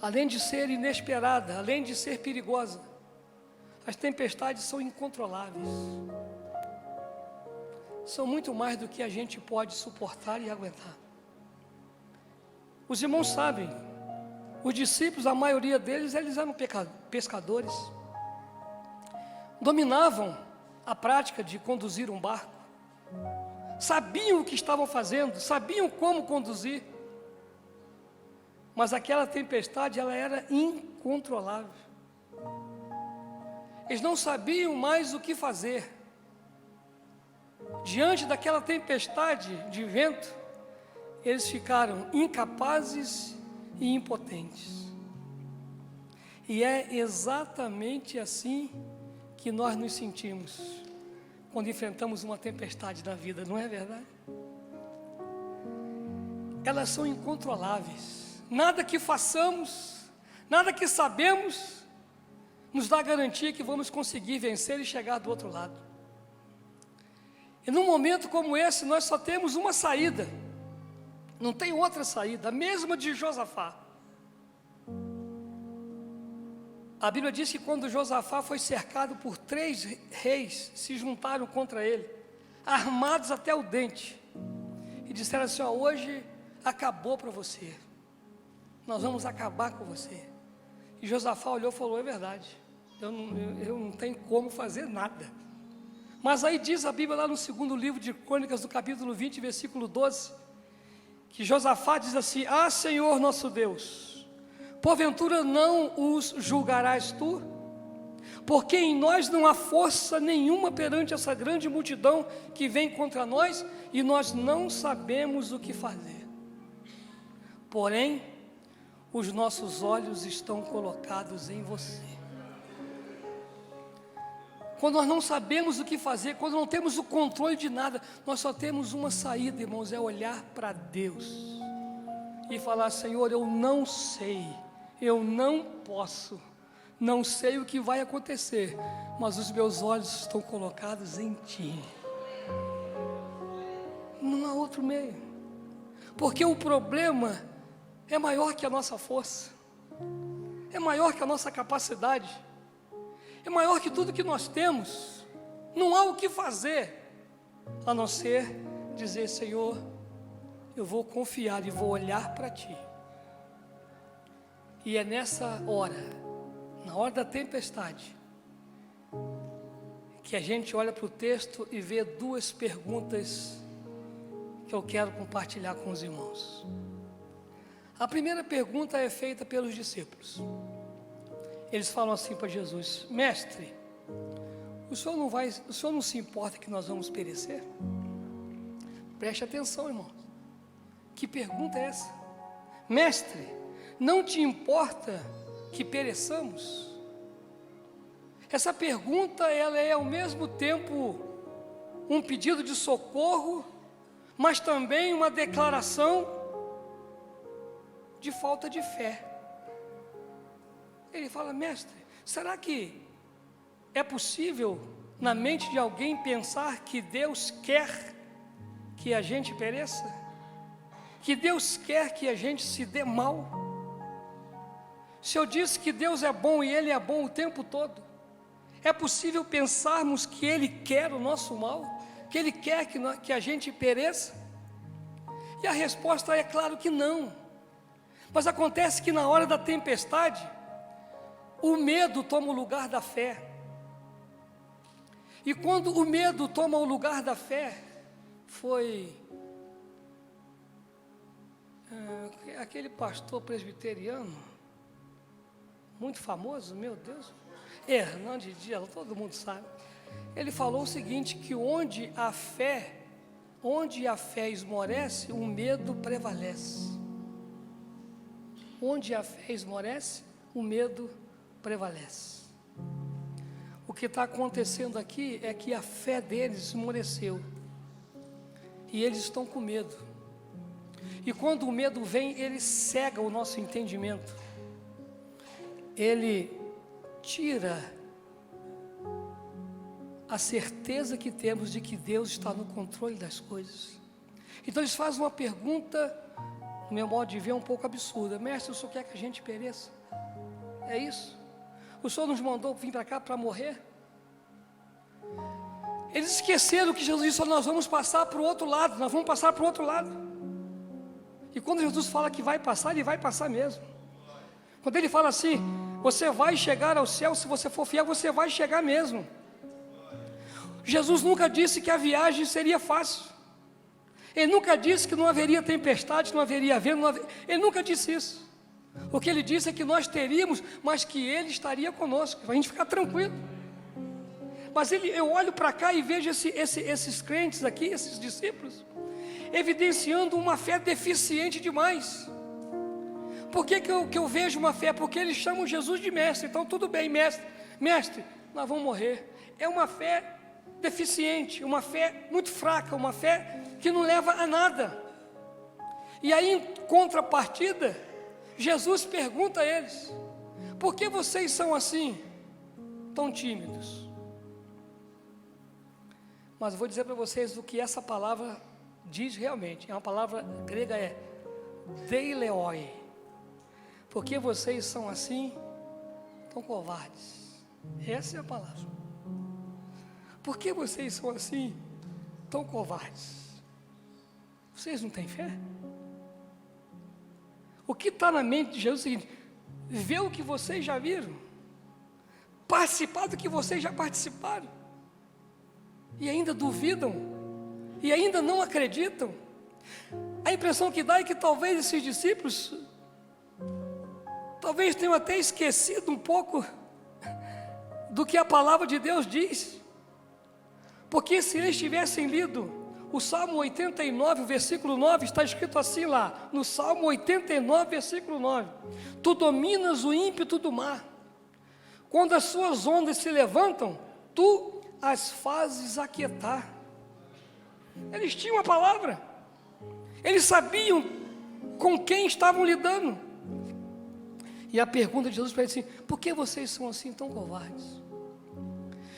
além de ser inesperada, além de ser perigosa, as tempestades são incontroláveis. São muito mais do que a gente pode suportar e aguentar. Os irmãos sabem, os discípulos, a maioria deles, eles eram pescadores. Dominavam a prática de conduzir um barco. Sabiam o que estavam fazendo, sabiam como conduzir. Mas aquela tempestade, ela era incontrolável. Eles não sabiam mais o que fazer. Diante daquela tempestade de vento, eles ficaram incapazes e impotentes. E é exatamente assim que nós nos sentimos quando enfrentamos uma tempestade na vida, não é verdade? Elas são incontroláveis. Nada que façamos, nada que sabemos, nos dá garantia que vamos conseguir vencer e chegar do outro lado. E num momento como esse, nós só temos uma saída. Não tem outra saída, a mesma de Josafá. A Bíblia diz que quando Josafá foi cercado por 3 reis, se juntaram contra ele, armados até o dente, e disseram assim: ó, hoje acabou para você, nós vamos acabar com você. E Josafá olhou e falou: é verdade, eu não tenho como fazer nada. Mas aí diz a Bíblia lá no 2º livro de Crônicas, no capítulo 20, versículo 12, que Josafá diz assim: ah, Senhor nosso Deus, porventura não os julgarás tu? Porque em nós não há força nenhuma perante essa grande multidão que vem contra nós, e nós não sabemos o que fazer. Porém, os nossos olhos estão colocados em você. Quando nós não sabemos o que fazer, quando não temos o controle de nada, nós só temos uma saída, irmãos, é olhar para Deus e falar: Senhor, eu não sei, eu não posso, não sei o que vai acontecer, mas os meus olhos estão colocados em Ti. Não há outro meio, porque o problema é maior que a nossa força, é maior que a nossa capacidade, é maior que tudo que nós temos. Não há o que fazer, a não ser dizer: Senhor, eu vou confiar e vou olhar para Ti. E é nessa hora, na hora da tempestade, que a gente olha para o texto e vê 2 perguntas que eu quero compartilhar com os irmãos. A primeira pergunta é feita pelos discípulos. Eles falam assim para Jesus: mestre, o senhor não se importa que nós vamos perecer? Preste atenção, irmãos. Que pergunta é essa? Mestre, não te importa que pereçamos? Essa pergunta, ela é ao mesmo tempo um pedido de socorro, mas também uma declaração de falta de fé. Ele fala: mestre, será que é possível na mente de alguém pensar que Deus quer que a gente pereça? Que Deus quer que a gente se dê mal? Se eu disse que Deus é bom e Ele é bom o tempo todo, é possível pensarmos que Ele quer o nosso mal? Que Ele quer que a gente pereça? E a resposta é claro que não. Mas acontece que na hora da tempestade, o medo toma o lugar da fé. E quando o medo toma o lugar da fé, foi aquele pastor presbiteriano, muito famoso, meu Deus, Hernandes Dias, todo mundo sabe. Ele falou o seguinte, que onde a fé esmorece, o medo prevalece. Onde a fé esmorece, o medo prevalece. O que está acontecendo aqui é que a fé deles esmoreceu, e eles estão com medo. E quando o medo vem, ele cega o nosso entendimento, ele tira a certeza que temos de que Deus está no controle das coisas. Então eles fazem uma pergunta no meu modo de ver, um pouco absurda. Mestre, o Senhor quer que a gente pereça? É isso? O Senhor nos mandou vir para cá para morrer? Eles esqueceram que Jesus disse: nós vamos passar para o outro lado, nós vamos passar para o outro lado. E quando Jesus fala que vai passar, Ele vai passar mesmo. Quando Ele fala assim: você vai chegar ao céu, se você for fiel, você vai chegar mesmo. Jesus nunca disse que a viagem seria fácil. Ele nunca disse que não haveria tempestade, não haveria vento, Ele nunca disse isso. O que Ele disse é que nós teríamos, mas que Ele estaria conosco, para a gente ficar tranquilo. Mas eu olho para cá e vejo esses crentes aqui, esses discípulos, evidenciando uma fé deficiente demais. Por que eu vejo uma fé? Porque eles chamam Jesus de mestre. Então tudo bem, mestre, nós vamos morrer. É uma fé deficiente, uma fé muito fraca, uma fé que não leva a nada. E aí, em contrapartida, Jesus pergunta a eles: por que vocês são assim, tão tímidos? Mas eu vou dizer para vocês o que essa palavra diz realmente. É uma palavra grega, é deileoi. Por que vocês são assim, tão covardes? Essa é a palavra. Por que vocês são assim, tão covardes? Vocês não têm fé? O que está na mente de Jesus é o seguinte: ver o que vocês já viram, participar do que vocês já participaram, e ainda duvidam, e ainda não acreditam. A impressão que dá é que talvez esses discípulos talvez tenham até esquecido um pouco do que a palavra de Deus diz. Porque se eles tivessem lido o Salmo 89, versículo 9, está escrito assim lá, no Salmo 89, versículo 9: tu dominas o ímpeto do mar, quando as suas ondas se levantam, tu as fazes aquietar. Eles tinham a palavra, eles sabiam com quem estavam lidando. E a pergunta de Jesus para eles assim: por que vocês são assim tão covardes?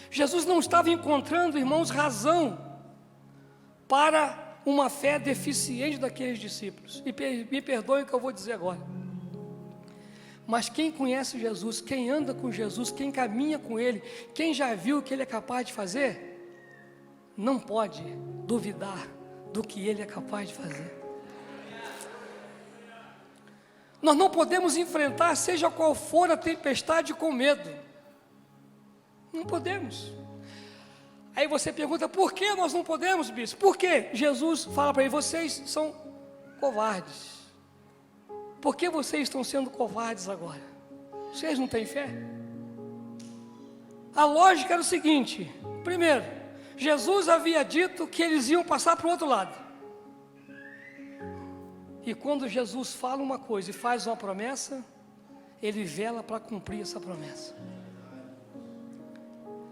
Jesus não estava encontrando, irmãos, razão para uma fé deficiente daqueles discípulos. E me perdoem o que eu vou dizer agora, mas quem conhece Jesus, quem anda com Jesus, quem caminha com Ele, quem já viu o que Ele é capaz de fazer, não pode duvidar do que Ele é capaz de fazer. Nós não podemos enfrentar, seja qual for a tempestade, com medo. Não podemos. Aí você pergunta: por que nós não podemos, bispo? Porque Jesus fala para ele: vocês são covardes. Por que vocês estão sendo covardes agora? Vocês não têm fé? A lógica era o seguinte: primeiro, Jesus havia dito que eles iam passar para o outro lado. E quando Jesus fala uma coisa e faz uma promessa, Ele vela para cumprir essa promessa.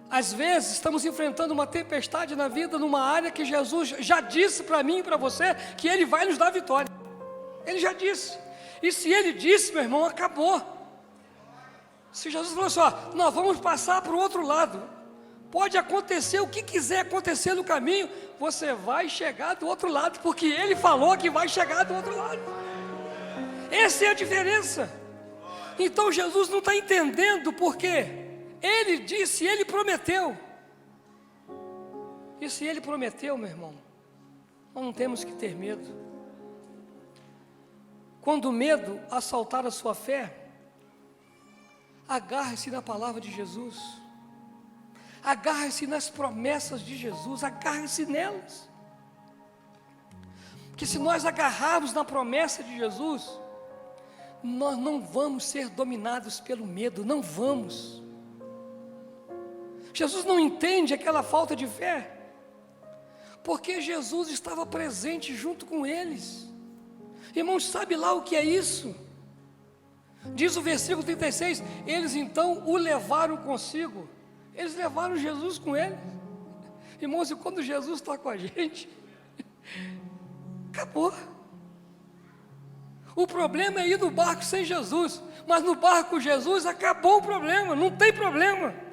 Às vezes estamos enfrentando uma tempestade na vida, numa área que Jesus já disse para mim e para você que Ele vai nos dar vitória. Ele já disse. E se Ele disse, meu irmão, acabou. Se Jesus falou assim: ó, nós vamos passar para o outro lado, pode acontecer o que quiser acontecer no caminho, você vai chegar do outro lado, porque Ele falou que vai chegar do outro lado. Essa é a diferença. Então Jesus não está entendendo por quê. Ele disse, Ele prometeu. E se Ele prometeu, meu irmão, nós não temos que ter medo. Quando o medo assaltar a sua fé, agarre-se na palavra de Jesus, agarre-se nas promessas de Jesus, agarre-se nelas. Porque se nós agarrarmos na promessa de Jesus, nós não vamos ser dominados pelo medo, não vamos. Jesus não entende aquela falta de fé, porque Jesus estava presente junto com eles. Irmãos, sabe lá o que é isso? Diz o versículo 36, eles então o levaram consigo. Eles levaram Jesus com eles. Irmãos, e quando Jesus está com a gente, acabou. O problema é ir no barco sem Jesus, mas no barco com Jesus acabou o problema, não tem problema.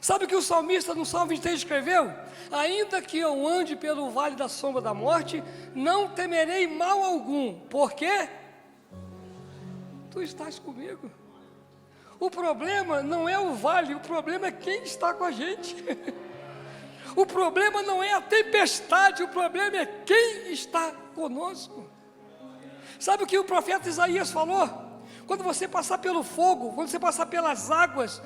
Sabe o que o salmista no Salmo 23 escreveu? Ainda que eu ande pelo vale da sombra da morte, não temerei mal algum. Por quê? Tu estás comigo. O problema não é o vale, o problema é quem está com a gente. O problema não é a tempestade, o problema é quem está conosco. Sabe o que o profeta Isaías falou? Quando você passar pelo fogo, quando você passar pelas águas,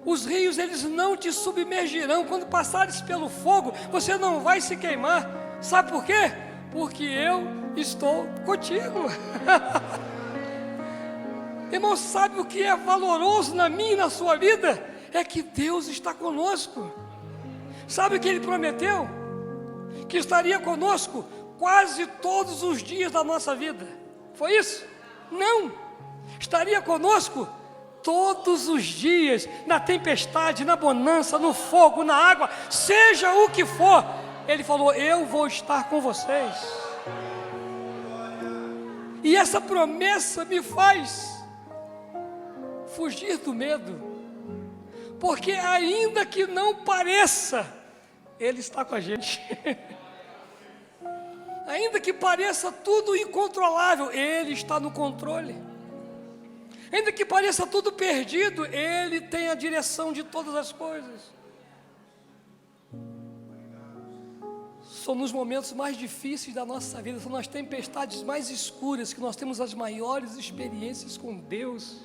os rios eles não te submergirão. Quando passares pelo fogo, você não vai se queimar. Sabe por quê? Porque eu estou contigo. Irmão, sabe o que é valoroso na minha e na sua vida? É que Deus está conosco. Sabe o que Ele prometeu? Que estaria conosco quase todos os dias da nossa vida. Foi isso? Não. Estaria conosco todos os dias, na tempestade, na bonança, no fogo, na água, seja o que for. Ele falou, eu vou estar com vocês. E essa promessa me faz fugir do medo. Porque ainda que não pareça, Ele está com a gente. Ainda que pareça tudo incontrolável, Ele está no controle. Ainda que pareça tudo perdido, Ele tem a direção de todas as coisas. São nos momentos mais difíceis da nossa vida, são nas tempestades mais escuras que nós temos as maiores experiências com Deus.